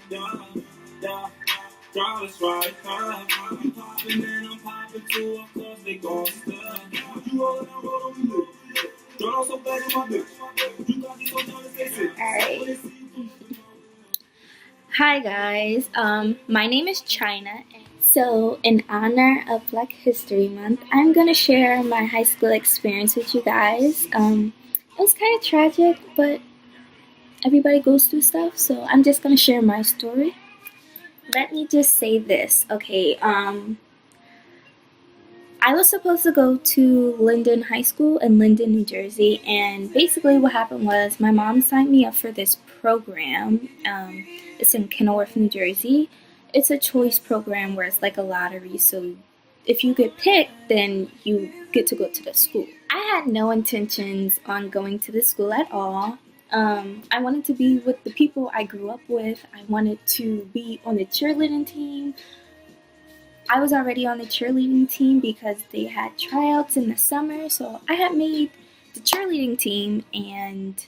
Yeah, yeah, girl, it's right. I'm popping and I'm popping too, of course they gon' stare. You roll on me, girl, I'm so bad in my bitch. You got me so jealous, they say. Alright. Hi guys, my name is China. So in honor of Black History Month, I'm gonna share my high school experience with you guys. It was kind of tragic, but everybody goes through stuff, so I'm just gonna share my story. Let me just say this, okay? I was supposed to go to Linden High School in Linden, New Jersey, and basically what happened was my mom signed me up for this program. It's in Kenilworth, New Jersey. It's a choice program where it's like a lottery, so if you get picked, then you get to go to the school. I had no intentions on going to the school at all. I wanted to be with the people I grew up with. I wanted to be on the cheerleading team. I was already on the cheerleading team because they had tryouts in the summer, so I had made the cheerleading team, and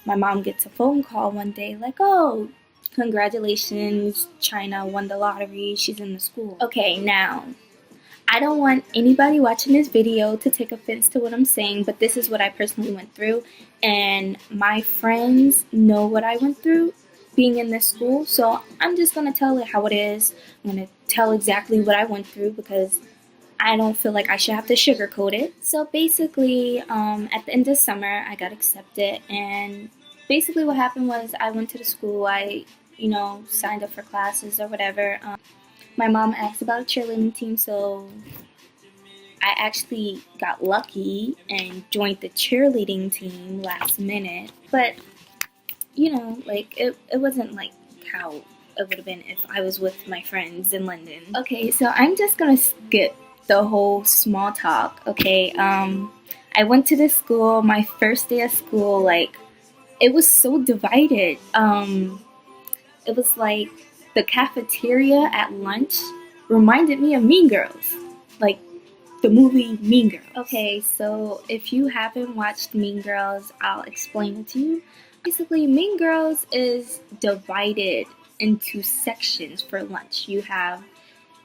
my mom gets a phone call one day like, oh, congratulations, China won the lottery, she's in the school. Okay, now, I don't want anybody watching this video to take offense to what I'm saying, but this is what I personally went through, and my friends know what I went through being in this school, so I'm just going to tell it how it is. I'm going to tell exactly what I went through because I don't feel like I should have to sugarcoat it. So basically, at the end of summer, I got accepted, and basically what happened was I went to the school, I signed up for classes or whatever. My mom asked about a cheerleading team, so I actually got lucky and joined the cheerleading team last minute. But like it wasn't like how it would have been if I was with my friends in London. Okay, so I'm just gonna skip the whole small talk, okay? I went to this school, my first day of school, like, it was so divided. It was like the cafeteria at lunch reminded me of Mean Girls. Like, the movie Mean Girls. Okay, so if you haven't watched Mean Girls, I'll explain it to you. Basically, Mean Girls is divided into sections for lunch. You have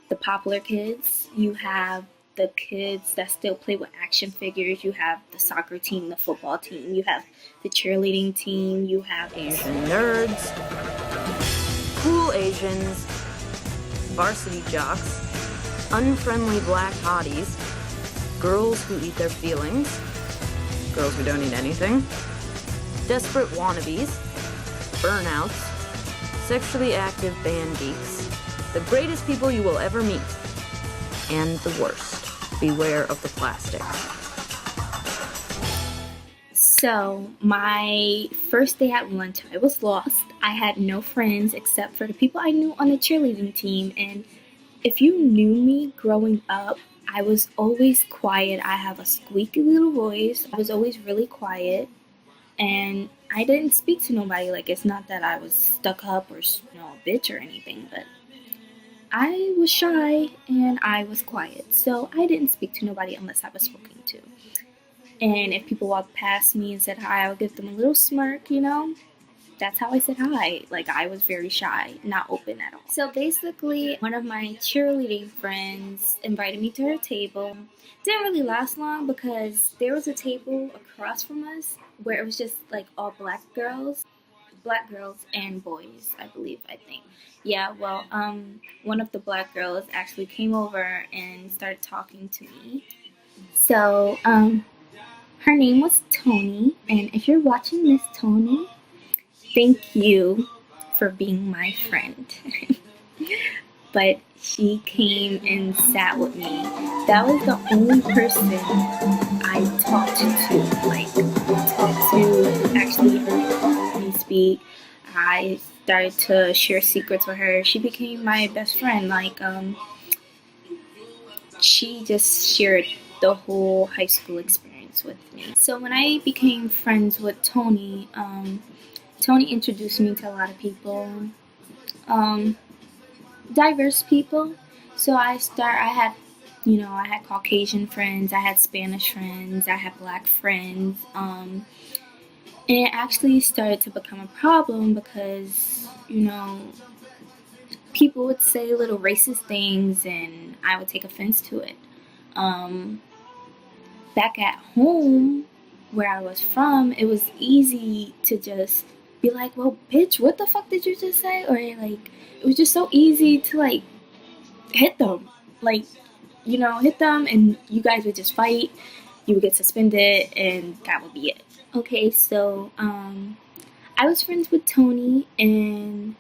the popular kids, you have the kids that still play with action figures, you have the soccer team, the football team, you have the cheerleading team, you have Asian nerds, cool Asians, varsity jocks, unfriendly black hotties, girls who eat their feelings, girls who don't eat anything, desperate wannabes, burnouts, sexually active band geeks, the greatest people you will ever meet, and the worst. Beware of the plastic. So, my first day at lunch, I was lost. I had no friends except for the people I knew on the cheerleading team, and if you knew me growing up, I was always quiet. I have a squeaky little voice. I was always really quiet, and I didn't speak to nobody. Like, it's not that I was stuck up or a bitch or anything, but I was shy and I was quiet. So I didn't speak to nobody unless I was spoken to. And if people walked past me and said hi, I would give them a little smirk, That's how I said hi. Like, I was very shy, not open at all. So basically, one of my cheerleading friends invited me to her table. Didn't really last long because there was a table across from us where it was just like all black girls and boys, I think. Yeah, well, one of the black girls actually came over and started talking to me. So, her name was Tony, and if you're watching Miss Tony, thank you for being my friend. But she came and sat with me. That was the only person I talked to, actually heard me speak. I started to share secrets with her. She became my best friend. She just shared the whole high school experience with me. So when I became friends with Tony, Tony introduced me to a lot of people, diverse people. So I had Caucasian friends, I had Spanish friends, I had black friends, and it actually started to become a problem because you know, people would say little racist things and I would take offense to it. Back at home, where I was from, it was easy to just be like, well, bitch, what the fuck did you just say? Or like, it was just so easy to like hit them. Like, hit them and you guys would just fight. You would get suspended and that would be it. Okay, so I was friends with Tony, and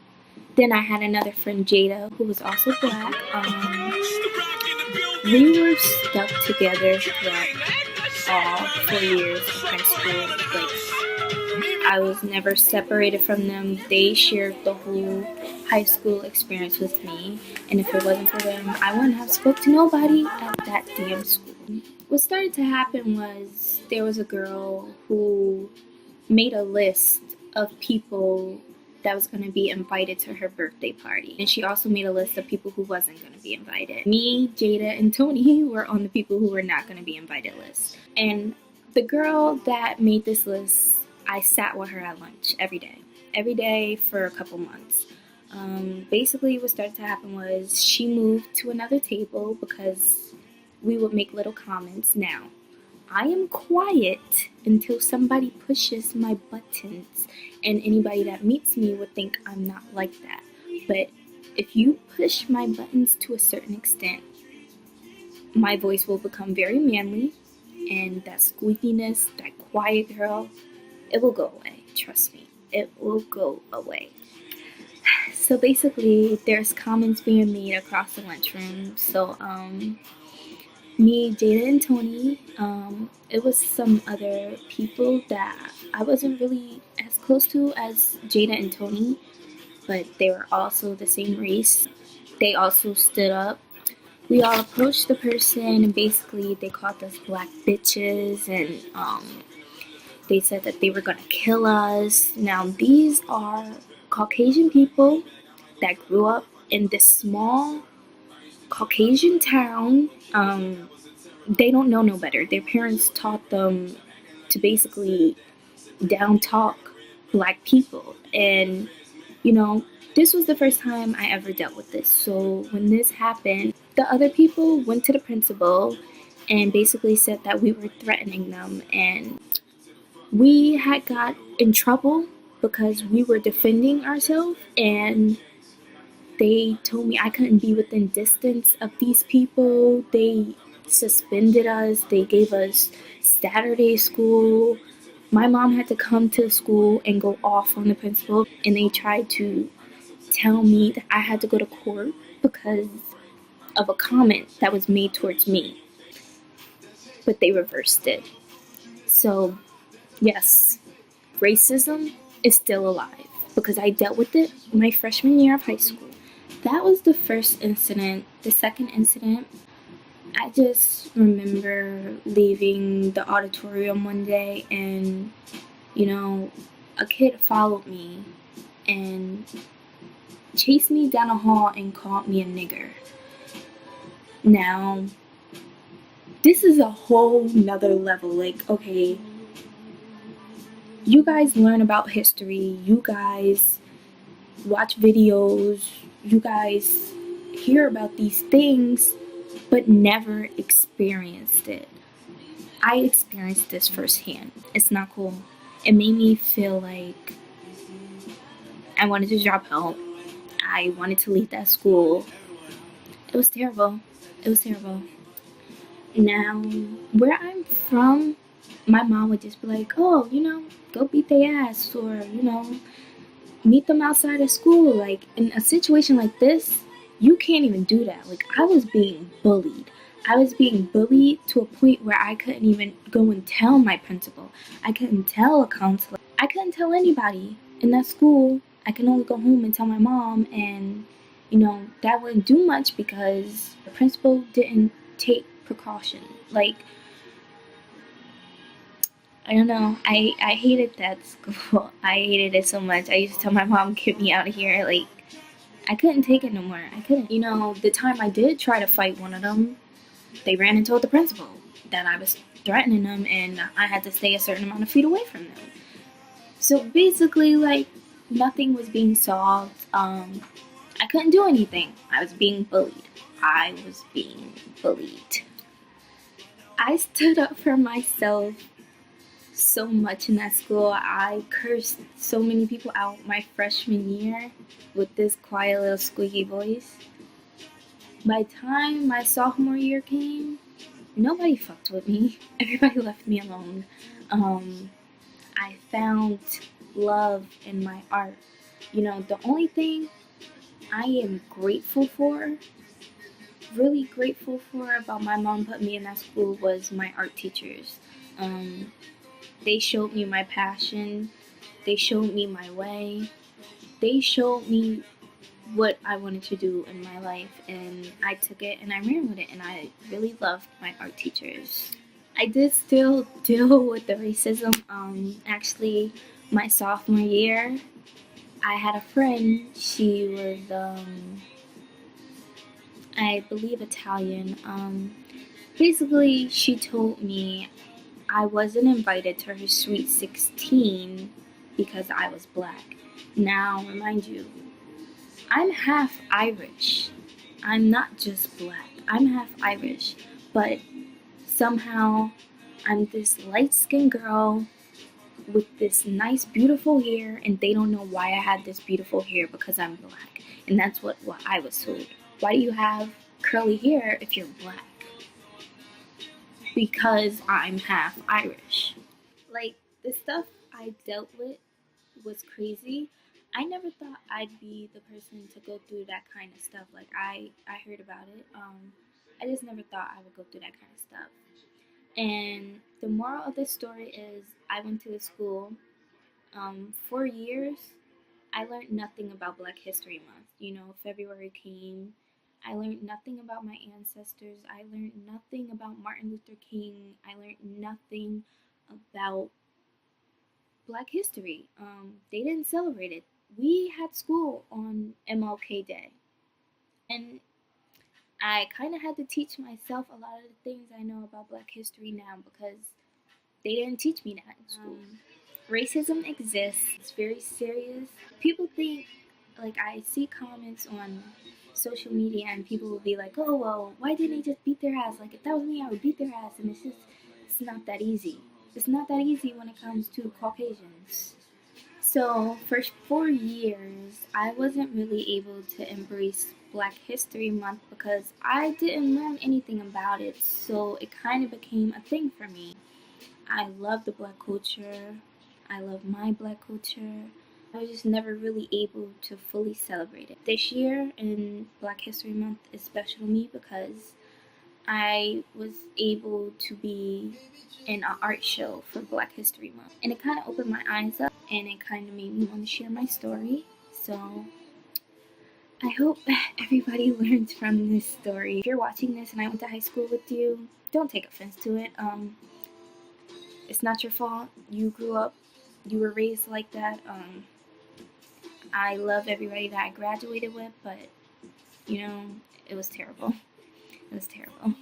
then I had another friend, Jada, who was also black. We were stuck together throughout all 4 years of high school. Like, I was never separated from them. They shared the whole high school experience with me, and if it wasn't for them, I wouldn't have spoke to nobody at that damn school. What started to happen was there was a girl who made a list of people that was going to be invited to her birthday party. And she also made a list of people who wasn't going to be invited. Me, Jada, and Tony were on the people who were not going to be invited list. And the girl that made this list, I sat with her at lunch every day for a couple months. Basically what started to happen was she moved to another table because we would make little comments. Now, I am quiet until somebody pushes my buttons, and anybody that meets me would think I'm not like that. But if you push my buttons to a certain extent, my voice will become very manly, and that squeakiness, that quiet girl, it will go away. Trust me, it will go away. So basically, there's comments being made across the lunchroom. So, me, Jada, and Tony, it was some other people that I wasn't really as close to as Jada and Tony, but they were also the same race. They also stood up. We all approached the person, and basically they called us black bitches, and they said that they were gonna kill us. Now, these are Caucasian people that grew up in this small Caucasian town. They don't know no better. Their parents taught them to basically down talk black people. And, this was the first time I ever dealt with this. So when this happened, the other people went to the principal and basically said that we were threatening them. And we had got in trouble because we were defending ourselves, and they told me I couldn't be within distance of these people. They suspended us. They gave us Saturday school. My mom had to come to school and go off on the principal, and they tried to tell me that I had to go to court because of a comment that was made towards me. But they reversed it. So, yes, racism is still alive because I dealt with it my freshman year of high school. That was the first incident. The second incident, I just remember leaving the auditorium one day and, a kid followed me and chased me down a hall and called me a nigger. Now, this is a whole nother level. Like, okay, you guys learn about history, you guys watch videos, you guys hear about these things, but never experienced it. I experienced this firsthand. It's not cool. It made me feel like I wanted to drop out. I wanted to leave that school. It was terrible. It was terrible. Now, where I'm from, my mom would just be like, oh, go beat their ass, or, meet them outside of school. Like, in a situation like this, you can't even do that. Like, I was being bullied. I was being bullied to a point where I couldn't even go and tell my principal. I couldn't tell a counselor. I couldn't tell anybody in that school. I can only go home and tell my mom, and, that wouldn't do much because the principal didn't take precaution. Like, I don't know. I hated that school. I hated it so much. I used to tell my mom, get me out of here. Like, I couldn't take it no more. I couldn't. The time I did try to fight one of them, they ran and told the principal that I was threatening them and I had to stay a certain amount of feet away from them. So basically, like, nothing was being solved. I couldn't do anything. I was being bullied. I was being bullied. I stood up for myself so much in that school. I cursed so many people out my freshman year with this quiet little squeaky voice. By the time my sophomore year came, nobody fucked with me. Everybody left me alone. I found love in my art. You know, the only thing I am grateful for, really grateful for about my mom put me in that school was my art teachers. They showed me my passion. They showed me my way. They showed me what I wanted to do in my life, and I took it and I ran with it, and I really loved my art teachers. I did still deal with the racism. Actually, my sophomore year, I had a friend. She was, I believe, Italian. Basically, she told me I wasn't invited to her Sweet 16 because I was black. Now, remind you, I'm half Irish. I'm not just black. I'm half Irish. But somehow, I'm this light skinned girl with this nice, beautiful hair, and they don't know why I had this beautiful hair because I'm black. And that's what I was told. Why do you have curly hair if you're black? Because I'm half Irish. Like, the stuff I dealt with was crazy. I never thought I'd be the person to go through that kind of stuff. Like, I heard about it. I just never thought I would go through that kind of stuff. And the moral of this story is I went to the school. For years, I learned nothing about Black History Month. You know, February came. I learned nothing about my ancestors. I learned nothing about Martin Luther King. I learned nothing about Black history. They didn't celebrate it. We had school on MLK Day. And I kind of had to teach myself a lot of the things I know about Black history now because they didn't teach me that in school. Racism exists. It's very serious. People think, like, I see comments on social media and people will be like, oh, well, why didn't they just beat their ass? Like, if that was me, I would beat their ass. And it's not that easy. It's not that easy when it comes to Caucasians. So, for 4 years, I wasn't really able to embrace Black History Month because I didn't learn anything about it. So, it kind of became a thing for me. I love the Black culture. I love my Black culture. I was just never really able to fully celebrate it. This year in Black History Month is special to me because I was able to be in an art show for Black History Month. And it kind of opened my eyes up and it kind of made me want to share my story. So I hope everybody learns from this story. If you're watching this and I went to high school with you, don't take offense to it. It's not your fault. You grew up, you were raised like that. I love everybody that I graduated with, but you know, it was terrible. It was terrible.